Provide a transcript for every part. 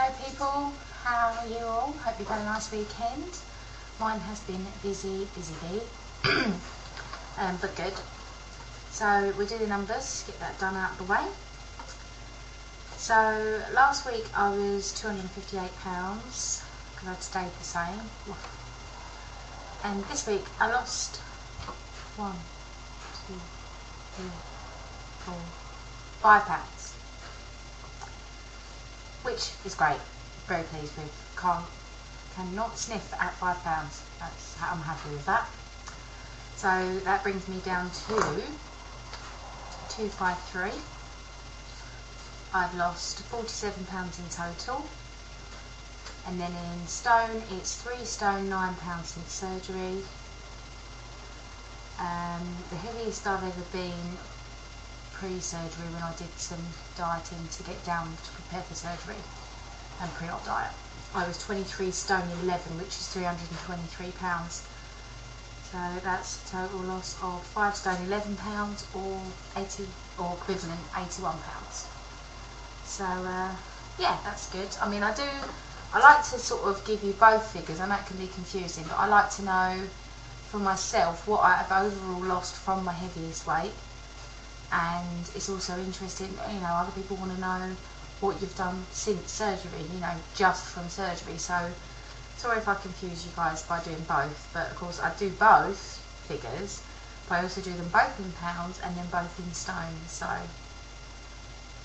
Hello people, how are you all? Hope you've had a nice weekend. Mine has been busy bee, but good. So we'll do the numbers, get that done out of the way. So last week I was £258 because I'd stayed the same. And this week I lost 1, 2, 3, 4, 5 pounds. Which is great, very pleased with. Cannot sniff at £5. I'm happy with that. So that brings me down to 253. I've lost £47 in total, and then in stone it's 3 stone 9 pounds since surgery. The heaviest I've ever been pre-surgery, when I did some dieting to get down to prepare for surgery and pre-op diet, I was 23 stone 11, which is £323. So that's a total loss of 5 stone 11 pounds, or equivalent £81. So yeah, that's good. I mean, I like to sort of give you both figures. I know it can be confusing, but I like to know for myself what I have overall lost from my heaviest weight. And it's also interesting, you know, other people want to know what you've done since surgery, you know, just from surgery. So sorry if I confuse you guys by doing both, but of course I do both figures, but I also do them both in pounds and then both in stone. So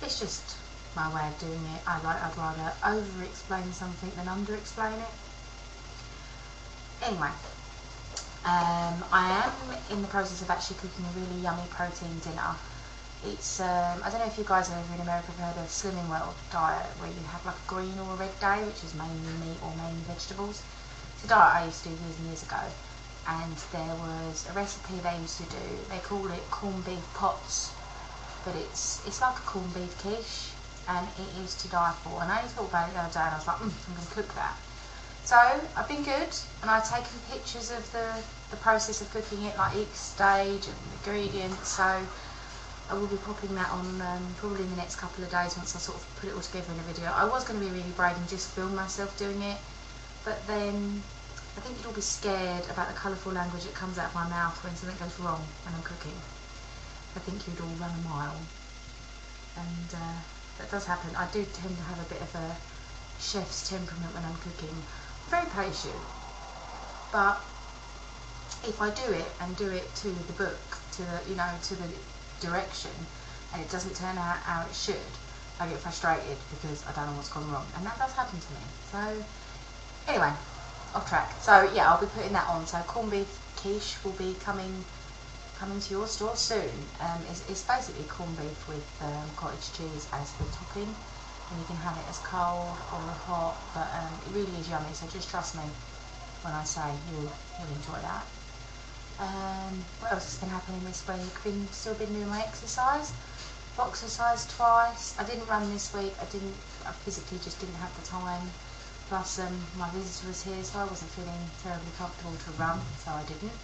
it's just my way of doing it. I'd rather over explain something than under explain it. Anyway, I am in the process of actually cooking a really yummy protein dinner. It's I don't know if you guys over in America have heard of Slimming World diet, where you have like a green or a red day, which is mainly meat or mainly vegetables. It's a diet I used to do years and years ago, and there was a recipe they used to do. They call it corned beef pots, but it's like a corned beef quiche, and it is to die for. And I only thought about it the other day, and I was like, I'm going to cook that. So I've been good, and I've taken pictures of the process of cooking it, like each stage and the ingredients. So I will be popping that on probably in the next couple of days once I sort of put it all together in a video. I was going to be really brave and just film myself doing it, but then I think you'd all be scared about the colourful language that comes out of my mouth when something goes wrong when I'm cooking. I think you'd all run a mile, and that does happen. I do tend to have a bit of a chef's temperament when I'm cooking. I'm very patient, but if I do it and do it to the book, to the, you know, to the direction, and it doesn't turn out how it should, I get frustrated because I don't know what's gone wrong, and that does happen to me. So anyway, off track. So yeah, I'll be putting that on. So corned beef quiche will be coming to your store soon. It's basically corned beef with cottage cheese as the topping, and you can have it as cold or hot, but it really is yummy. So just trust me when I say you'll enjoy that. What else has been happening this week? Still been doing my exercise. I've exercised twice. I didn't run this week. I physically just didn't have the time. Plus my visitor was here, so I wasn't feeling terribly comfortable to run, so I didn't.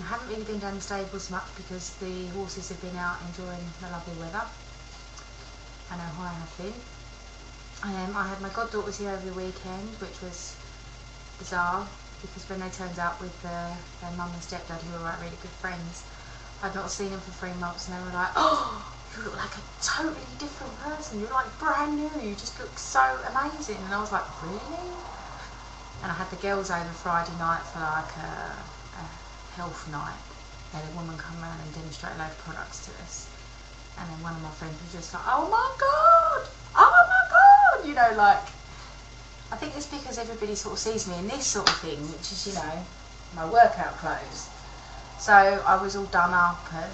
Haven't really been down the stables much because the horses have been out enjoying the lovely weather. I know I have been. I had my goddaughters here over the weekend, which was bizarre, because when they turned out with their mum and stepdad, who were like really good friends, I'd not seen them for 3 months, and they were like, oh, you look like a totally different person, you're like brand new, you just look so amazing. And I was like, really? And I had the girls over Friday night for like a health night. They had a woman come around and demonstrate a load of products to us, and then one of my friends was just like, oh my god, you know, like, I think it's because everybody sort of sees me in this sort of thing, which is, you know, my workout clothes. So I was all done up, and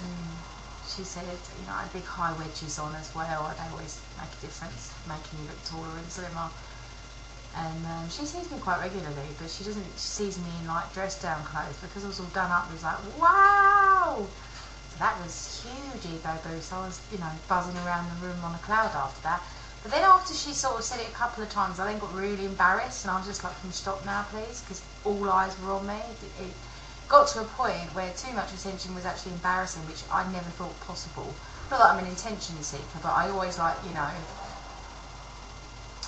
she said, you know, I had big high wedges on as well, and they always make a difference, making you look taller and slimmer. And she sees me quite regularly, but she sees me in like dress down clothes, because I was all done up. It was like, wow! So that was huge ego boost. I was, you know, buzzing around the room on a cloud after that. But then after she sort of said it a couple of times, I then got really embarrassed, and I was just like, can you stop now please? Because all eyes were on me. It got to a point where too much attention was actually embarrassing, which I never thought possible. Not that I'm an attention seeker, but I always like, you know,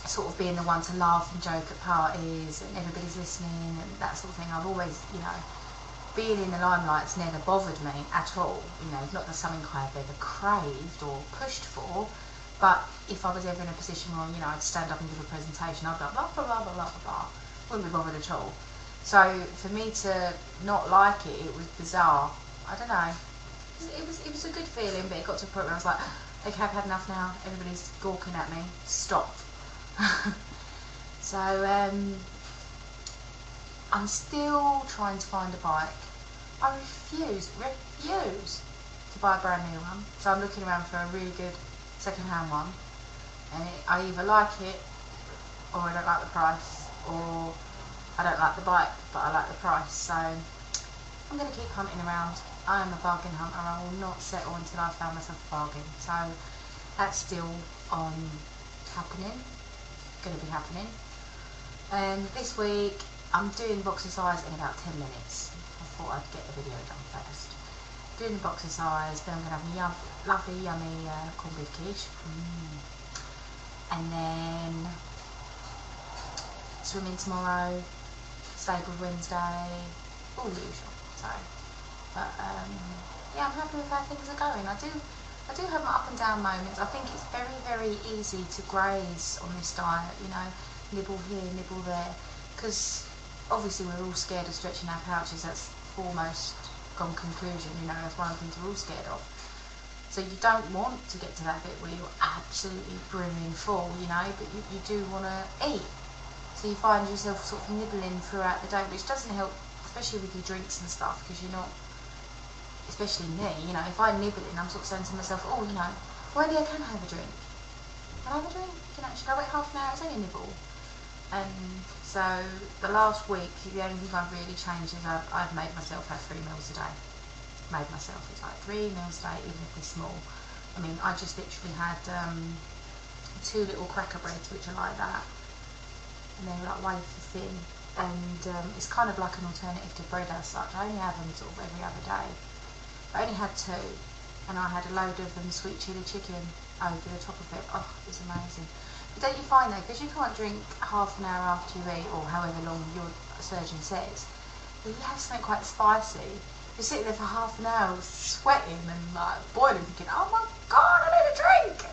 sort of being the one to laugh and joke at parties and everybody's listening and that sort of thing. I've always, you know, being in the limelight's never bothered me at all. You know, not that something I've ever craved or pushed for, but if I was ever in a position where, you know, I'd stand up and give a presentation, I'd be like, blah, blah, blah, blah, blah, blah. Wouldn't be bothered at all. So for me to not like it, it was bizarre. I don't know. It was a good feeling, but it got to a point where I was like, okay, I've had enough now. Everybody's gawking at me. Stop. So I'm still trying to find a bike. I refuse to buy a brand new one. So I'm looking around for a really good second-hand one, and I either like it or I don't like the price, or I don't like the bike but I like the price. So I'm going to keep hunting around. I am a bargain hunter. I will not settle until I found myself a bargain. So that's still happening. Going to be happening. This week I'm doing boxercise in about 10 minutes. I thought I'd get the video done first. Doing the boxercise, then I'm going to have a lovely yummy corned beef quiche. And then swimming tomorrow, stable Wednesday, all the usual. So, but yeah, I'm happy with how things are going. I do have my up and down moments. I think it's very, very easy to graze on this diet, you know, nibble here, nibble there, because obviously we're all scared of stretching our pouches. That's foremost gone conclusion, you know, that's one of the things we're all scared of. So you don't want to get to that bit where you're absolutely brimming full, you know, but you do want to eat. So you find yourself sort of nibbling throughout the day, which doesn't help, especially with your drinks and stuff, because you're not, especially me, you know, if I'm nibbling, I'm sort of saying to myself, oh, you know, well, maybe I can have a drink. Can I have a drink? Can I actually go wait half an hour? It's only a nibble. And so the last week, the only thing I've really changed is I've made myself have 3 meals a day. Made myself, it's like 3 meals a day, even if they're small. I mean, I just literally had 2 little cracker breads, which are like that, and they're like wafer thin, and it's kind of like an alternative to bread as such. I only have them sort of every other day. I only had 2, and I had a load of sweet chili chicken over the top of it. Oh, it was amazing. But don't you find though, because you can't drink half an hour after you eat, or however long your surgeon says, if you have something quite spicy, you're sitting there for half an hour sweating and like boiling, thinking, oh my god, I need a drink.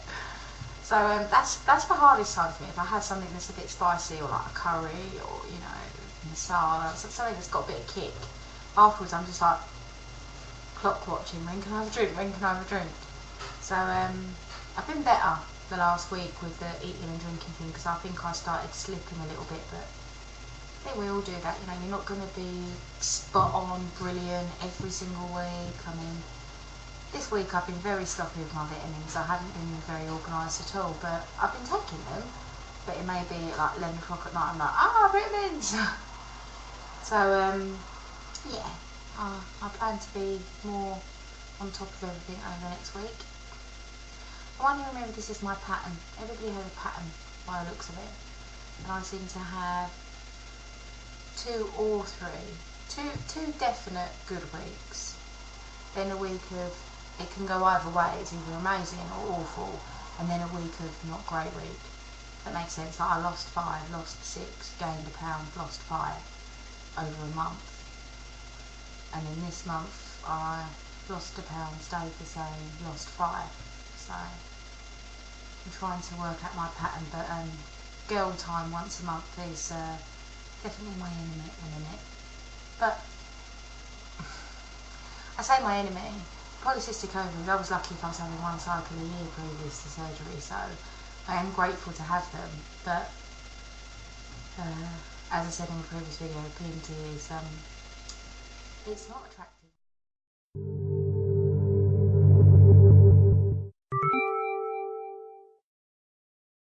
So that's the hardest time for me. If I have something that's a bit spicy, or like a curry, or, you know, masala, something that's got a bit of kick, afterwards I'm just like clock watching, when can I have a drink, when can I have a drink? So I've been better the last week with the eating and drinking thing, because I think I started slipping a little bit, but I think we all do that, you know. You're not going to be spot on, brilliant every single week. I mean, this week I've been very sloppy with my vitamins. I haven't been very organised at all, but I've been taking them. But it may be at like 11 o'clock at night, I'm like, vitamins! So yeah, I plan to be more on top of everything over the next week. I want you to remember, this is my pattern. Everybody has a pattern by the looks of it, and I seem to have 2 or 3, two definite good weeks, then a week of, it can go either way, it's either amazing or awful, and then a week of not great week. That makes sense. Like I lost 5, lost 6, gained a pound, lost 5 over a month, and then this month I lost a pound, stayed the same, lost 5. So I'm trying to work out my pattern, but girl time once a month is definitely my enemy at the minute. But I say my enemy, polycystic ovaries, I was lucky if I was having 1 cycle a year previous to surgery, so I am grateful to have them. But as I said in the previous video, PMT is it's not attractive.